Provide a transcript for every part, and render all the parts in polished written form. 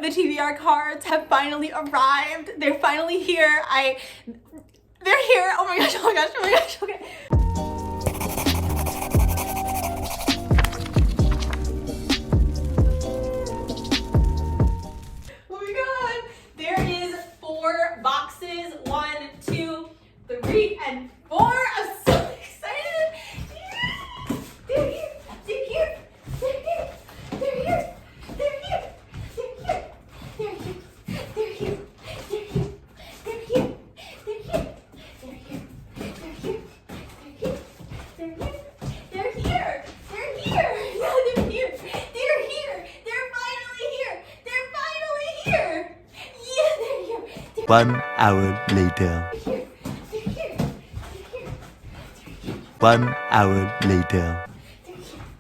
The TBR cards have finally arrived. They're finally here. They're here. Oh my gosh, oh my gosh, oh my gosh, okay. Oh my god. There is 4 boxes. 1, 2, 3, and 4. I'm so excited. Yeah. They're here. They're here. They're here. They're here. They're here. They're here. They're here. They're here. They're here. They're here. They're here. They're here. They're here. They're here. They're here. They're here. Yeah, they're here. They're here. They're finally here. They're finally here. Yeah, they're here. They're 1 hour later. here. They're here. They're here. 1 hour later.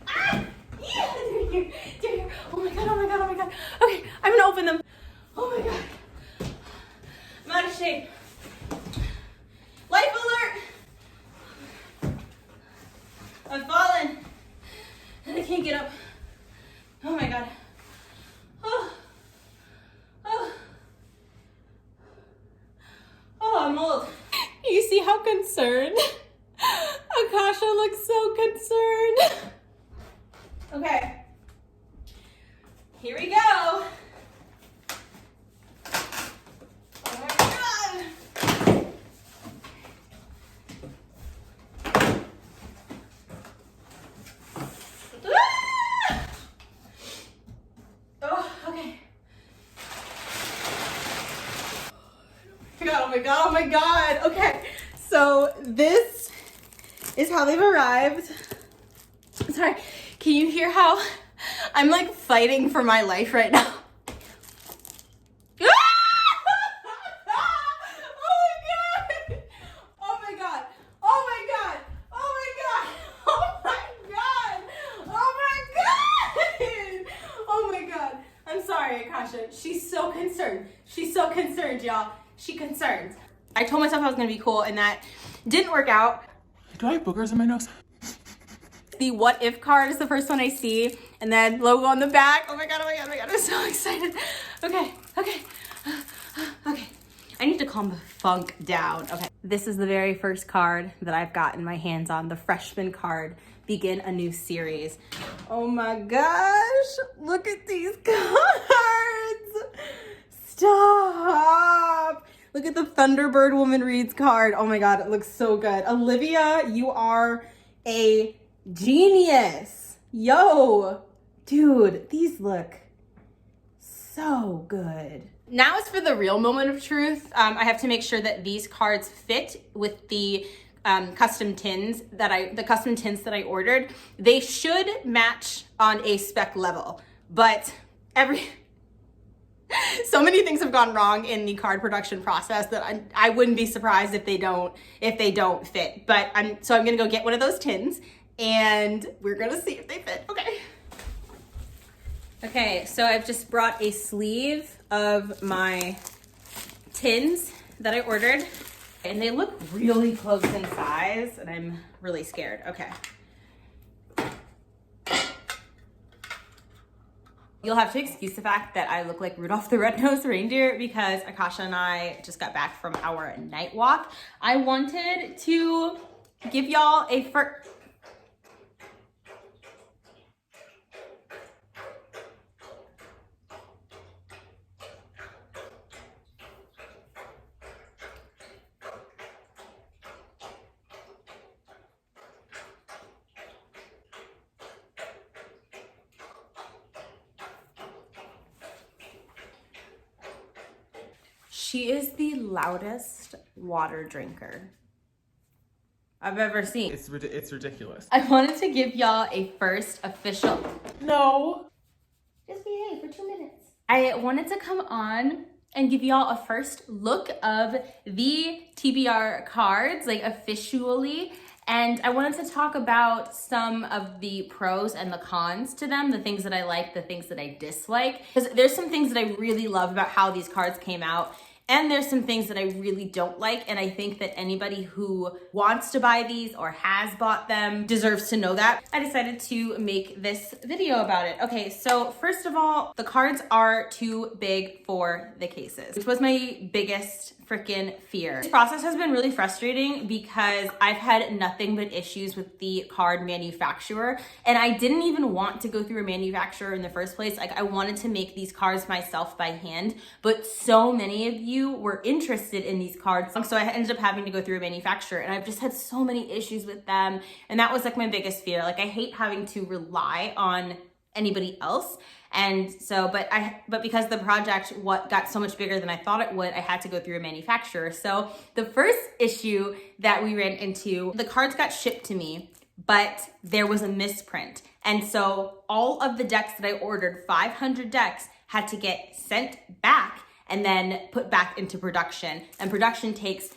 Ah! Yeah, they're here. They're here. Oh my god, oh my god, oh my god. Okay, I'm gonna open them. Oh my god. I'm out of shape. Life alert! I've fallen. And I can't get up. Oh my god. Oh. Oh. Oh, I'm old. You see how concerned? Akasha looks so concerned. Okay. Here we go. Oh my god. Ah! Oh, okay. Oh my god, oh my god. Okay, so this is how they've arrived. Sorry, can you hear how I'm like fighting for my life right now? Oh my god! Oh my god! Oh my god! Oh my god! Oh my god! Oh my god! I'm sorry, Akasha. She's so concerned. She's so concerned, y'all. She concerned. I told myself I was gonna be cool, and that didn't work out. Do I have boogers in my nose? The what if card is the first one I see, and then logo on the back. Oh my god, oh my god, oh my god, I'm so excited. Okay, okay, okay. I need to calm the funk down. Okay, this is the very first card that I've gotten my hands on, the freshman card, Begin a New Series. Oh my gosh, look at these cards. Stop. Look at the Thunderbird Woman Reads card. Oh my god, it looks so good. Olivia, you are a genius. Yo, dude, these look so good. Now is for the real moment of truth. I have to make sure that these cards fit with the custom tins that I ordered. They should match on a spec level, but so many things have gone wrong in the card production process that I wouldn't be surprised if they don't fit. But I'm gonna go get one of those tins and we're gonna see if they fit. Okay, so I've just brought a sleeve of my tins that I ordered, and they look really close in size, and I'm really scared. Okay. You'll have to excuse the fact that I look like Rudolph the Red-Nosed Reindeer because Akasha and I just got back from our night walk. I wanted to give y'all a first... She is the loudest water drinker I've ever seen. It's ridiculous. I wanted to give y'all a first official... No. Just behave for 2 minutes. I wanted to come on and give y'all a first look of the TBR cards, like officially. And I wanted to talk about some of the pros and the cons to them, the things that I like, the things that I dislike. Because there's some things that I really love about how these cards came out. And there's some things that I really don't like, and I think that anybody who wants to buy these or has bought them deserves to know that. I decided to make this video about it. Okay, so first of all, the cards are too big for the cases, which was my biggest freaking fear. This process has been really frustrating because I've had nothing but issues with the card manufacturer, and I didn't even want to go through a manufacturer in the first place. Like, I wanted to make these cards myself by hand, but so many of you were interested in these cards, so I ended up having to go through a manufacturer, and I've just had so many issues with them, and that was like my biggest fear. Like, I hate having to rely on anybody else. And so, but because the project got so much bigger than I thought it would, I had to go through a manufacturer. So the first issue that we ran into, the cards got shipped to me, but there was a misprint. And so all of the decks that I ordered, 500 decks, had to get sent back and then put back into production. And production takes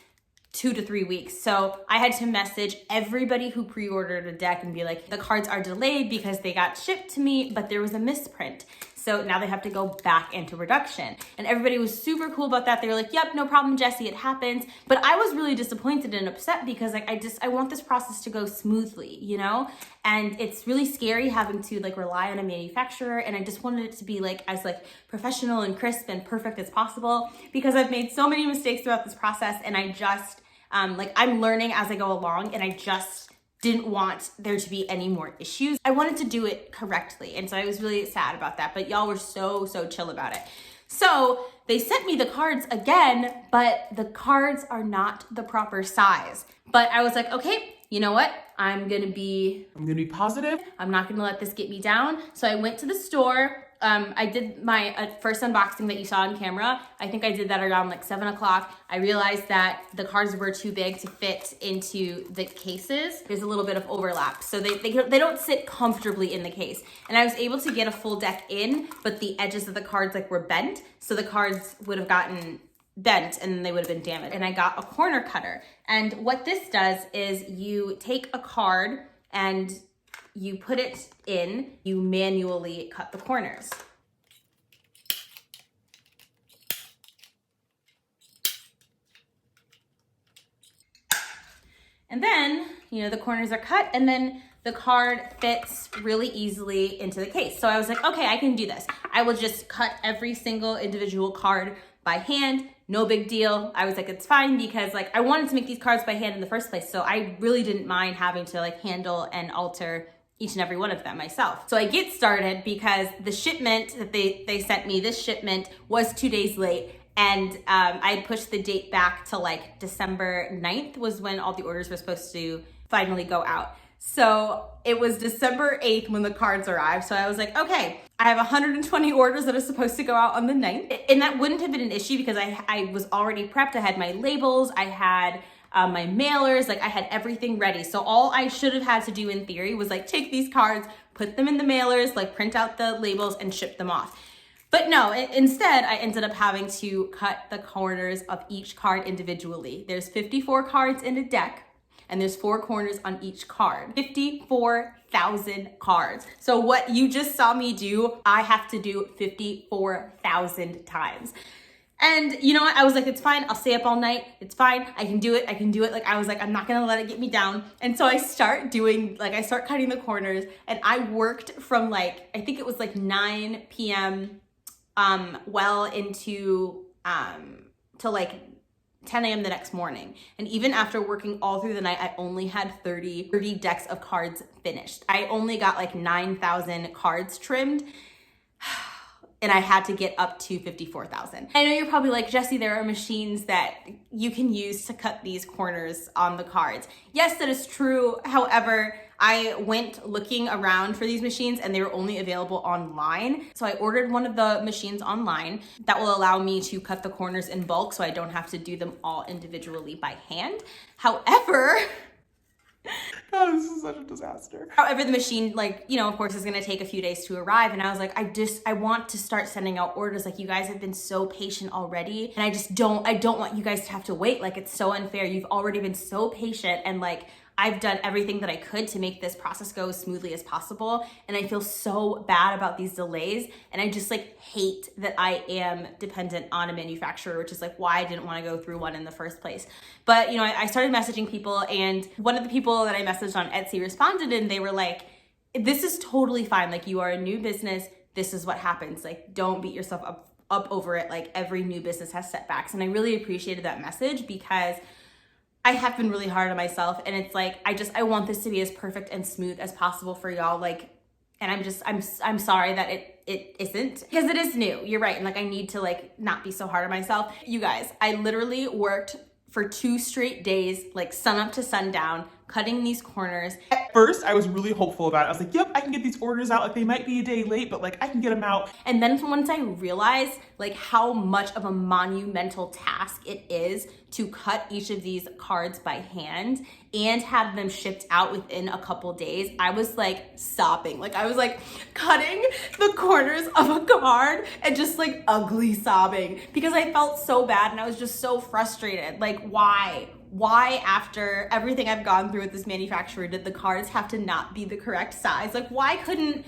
2 to 3 weeks. So I had to message everybody who pre-ordered a deck and be like, the cards are delayed because they got shipped to me, but there was a misprint. So now they have to go back into production. And everybody was super cool about that. They were like, yep, no problem, Jessie, it happens. But I was really disappointed and upset because like, I want this process to go smoothly, you know? And it's really scary having to like rely on a manufacturer. And I just wanted it to be like as like professional and crisp and perfect as possible, because I've made so many mistakes throughout this process, and I just, I'm learning as I go along, and I just didn't want there to be any more issues. I wanted to do it correctly, and so I was really sad about that, but y'all were so chill about it. So they sent me the cards again, but the cards are not the proper size. But I was like, okay, you know what? I'm gonna be positive. I'm not gonna let this get me down. So I went to the store. I did my first unboxing that you saw on camera. I think I did that around like 7 o'clock. I realized that the cards were too big to fit into the cases. There's a little bit of overlap, so they don't sit comfortably in the case. And I was able to get a full deck in, but the edges of the cards like were bent, so the cards would have gotten bent and then they would have been damaged. And I got a corner cutter. And what this does is you take a card and you put it in, you manually cut the corners. And then, you know, the corners are cut, and then the card fits really easily into the case. So I was like, okay, I can do this. I will just cut every single individual card by hand, no big deal. I was like, it's fine, because like I wanted to make these cards by hand in the first place. So I really didn't mind having to like handle and alter each and every one of them myself. So I get started because the shipment that they sent me, this shipment was 2 days late. And I had pushed the date back to like December 9th was when all the orders were supposed to finally go out. So it was December 8th when the cards arrived. So I was like, okay, I have 120 orders that are supposed to go out on the 9th. And that wouldn't have been an issue because I was already prepped. I had my labels, I had my mailers, like I had everything ready. So all I should have had to do in theory was like take these cards, put them in the mailers, like print out the labels and ship them off. But no, instead I ended up having to cut the corners of each card individually. There's 54 cards in a deck, and there's 4 corners on each card. 54,000 cards. So what you just saw me do, I have to do 54,000 times. And you know what? I was like, it's fine. I'll stay up all night. It's fine. I can do it. I can do it. Like, I was like, I'm not going to let it get me down. And so I start cutting the corners, and I worked from like, I think it was like 9 p.m. Well into, to like 10 a.m. the next morning. And even after working all through the night, I only had 30 decks of cards finished. I only got like 9,000 cards trimmed. And I had to get up to 54,000. I know you're probably like, Jessie, there are machines that you can use to cut these corners on the cards. Yes, that is true. However, I went looking around for these machines and they were only available online. So I ordered one of the machines online that will allow me to cut the corners in bulk so I don't have to do them all individually by hand. However, God, this is such a disaster. However, the machine, like, you know, of course, is going to take a few days to arrive. And I was like, I want to start sending out orders. Like, you guys have been so patient already. And I don't want you guys to have to wait. Like, it's so unfair. You've already been so patient. And like, I've done everything that I could to make this process go as smoothly as possible. And I feel so bad about these delays. And I just like hate that I am dependent on a manufacturer, which is like why I didn't want to go through one in the first place. But you know, I started messaging people, and one of the people that I messaged on Etsy responded, and they were like, this is totally fine. Like, you are a new business. This is what happens. Like, don't beat yourself up over it. Like, every new business has setbacks. And I really appreciated that message, because I have been really hard on myself, and it's like, I want this to be as perfect and smooth as possible for y'all. Like, and I'm sorry that it isn't, because it is new. You're right. And like, I need to like not be so hard on myself. You guys, I literally worked for 2 straight days, like sun up to sundown, cutting these corners. At first, I was really hopeful about it. I was like, yep, I can get these orders out. Like, they might be a day late, but like I can get them out. And then once I realized like how much of a monumental task it is to cut each of these cards by hand and have them shipped out within a couple days, I was like sobbing. Like, I was like cutting the corners of a card and just like ugly sobbing, because I felt so bad and I was just so frustrated. Like, why after everything I've gone through with this manufacturer did the cards have to not be the correct size? Like, why couldn't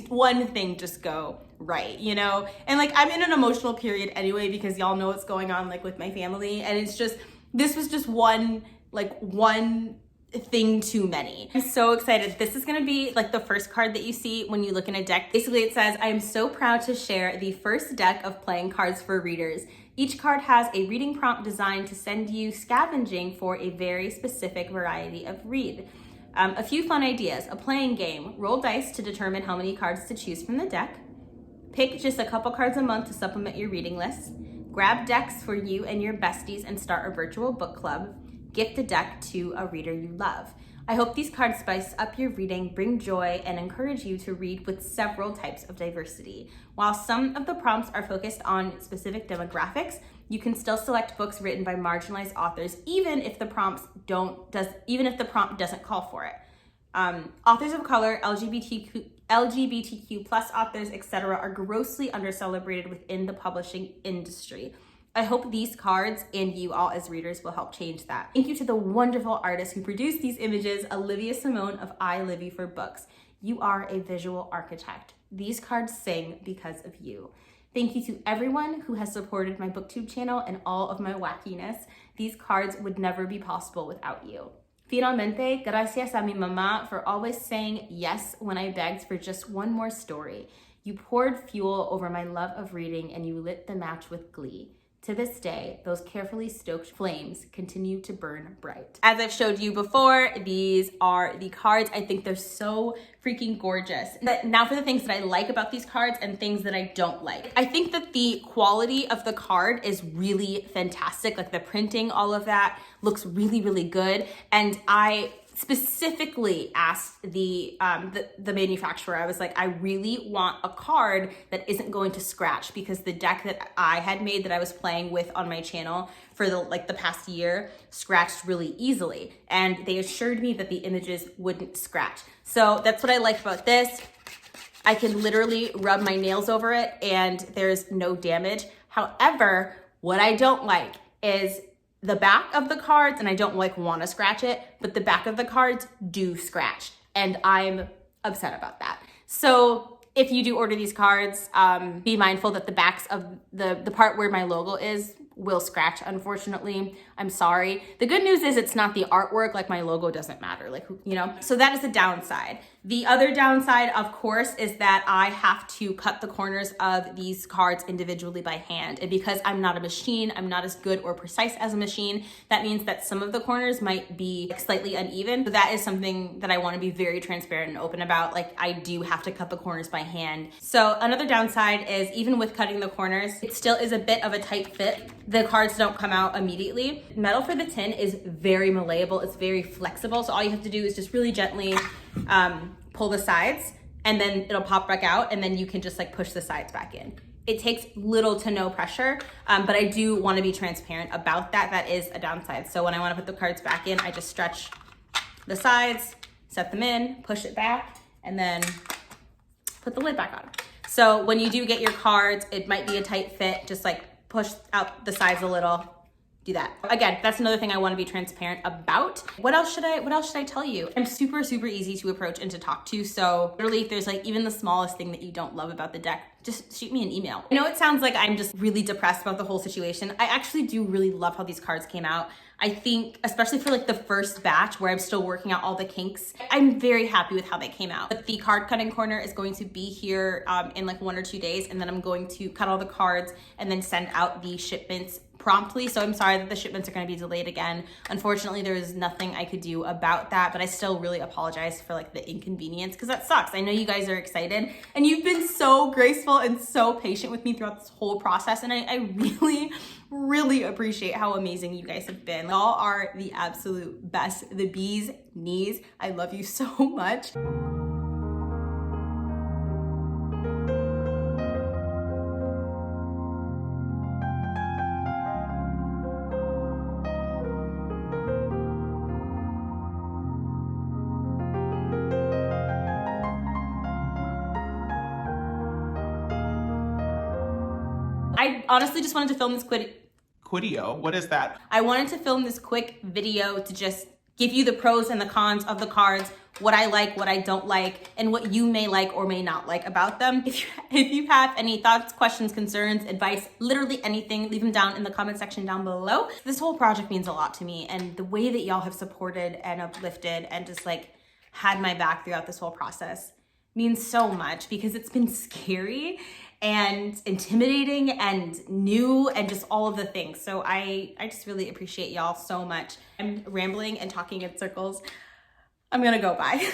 one thing just go right, you know? And like, I'm in an emotional period anyway, because y'all know what's going on like with my family, and it's just, this was just one thing too many. I'm so excited. This is gonna be like the first card that you see when you look in a deck. Basically, it says, I am so proud to share the first deck of playing cards for readers. Each card has a reading prompt designed to send you scavenging for a very specific variety of read. A few fun ideas: a playing game, roll dice to determine how many cards to choose from the deck, pick just a couple cards a month to supplement your reading list, grab decks for you and your besties and start a virtual book club, gift a deck to a reader you love. I hope these cards spice up your reading, bring joy, and encourage you to read with several types of diversity. While some of the prompts are focused on specific demographics, you can still select books written by marginalized authors, even if the prompt doesn't call for it. Authors of color, LGBTQ plus authors, etc., are grossly undercelebrated within the publishing industry. I hope these cards and you all as readers will help change that. Thank you to the wonderful artists who produced these images, Olivia Simone of I Livy for Books. You are a visual architect. These cards sing because of you. Thank you to everyone who has supported my booktube channel and all of my wackiness. These cards would never be possible without you. Finalmente, gracias a mi mamá for always saying yes when I begged for just one more story. You poured fuel over my love of reading, and you lit the match with glee. To this day, those carefully stoked flames continue to burn bright. As I've showed you before, these are the cards. I think they're so freaking gorgeous. But now for the things that I like about these cards and things that I don't like. I think that the quality of the card is really fantastic. Like, the printing, all of that looks really, really good. And I specifically asked the manufacturer, I was like, I really want a card that isn't going to scratch, because the deck that I had made that I was playing with on my channel for the past year scratched really easily. And they assured me that the images wouldn't scratch. So that's what I liked about this. I can literally rub my nails over it and there's no damage. However, what I don't like is the back of the cards, and I don't want to scratch it, but the back of the cards do scratch, and I'm upset about that. So if you do order these cards, be mindful that the backs of the part where my logo is will scratch, unfortunately. I'm sorry. The good news is it's not the artwork. Like, my logo doesn't matter, like, you know? So that is the downside. The other downside, of course, is that I have to cut the corners of these cards individually by hand. And because I'm not a machine, I'm not as good or precise as a machine, that means that some of the corners might be slightly uneven. So that is something that I want to be very transparent and open about. Like, I do have to cut the corners by hand. So another downside is, even with cutting the corners, it still is a bit of a tight fit. The cards don't come out immediately. Metal for the tin is very malleable. It's very flexible. So all you have to do is just really gently pull the sides, and then it'll pop back out, and then you can just like push the sides back in. It takes little to no pressure, but I do want to be transparent about that. That is a downside. So when I want to put the cards back in, I just stretch the sides, set them in, push it back, and then put the lid back on. So when you do get your cards, it might be a tight fit. Just like push out the sides a little, do that. Again, that's another thing I want to be transparent about. What else should I tell you? I'm super, super easy to approach and to talk to. So literally, if there's like even the smallest thing that you don't love about the deck, just shoot me an email. I know it sounds like I'm just really depressed about the whole situation. I actually do really love how these cards came out. I think, especially for like the first batch where I'm still working out all the kinks, I'm very happy with how they came out. But the card cutting corner is going to be here in like 1 or 2 days, and then I'm going to cut all the cards and then send out the shipments promptly. So I'm sorry that the shipments are going to be delayed again. Unfortunately, there was nothing I could do about that, but I still really apologize for like the inconvenience, because that sucks. I know you guys are excited and you've been so graceful and so patient with me throughout this whole process, and I really, really appreciate how amazing you guys have been. Y'all are the absolute best, the bee's knees. I love you so much. I honestly just wanted to film this Quidio, what is that? I wanted to film this quick video to just give you the pros and the cons of the cards, what I like, what I don't like, and what you may like or may not like about them. If you have any thoughts, questions, concerns, advice, literally anything, leave them down in the comment section down below. This whole project means a lot to me, and the way that y'all have supported and uplifted and just like had my back throughout this whole process means so much, because it's been scary and intimidating and new and just all of the things. So I just really appreciate y'all so much. I'm rambling and talking in circles. I'm gonna go bye.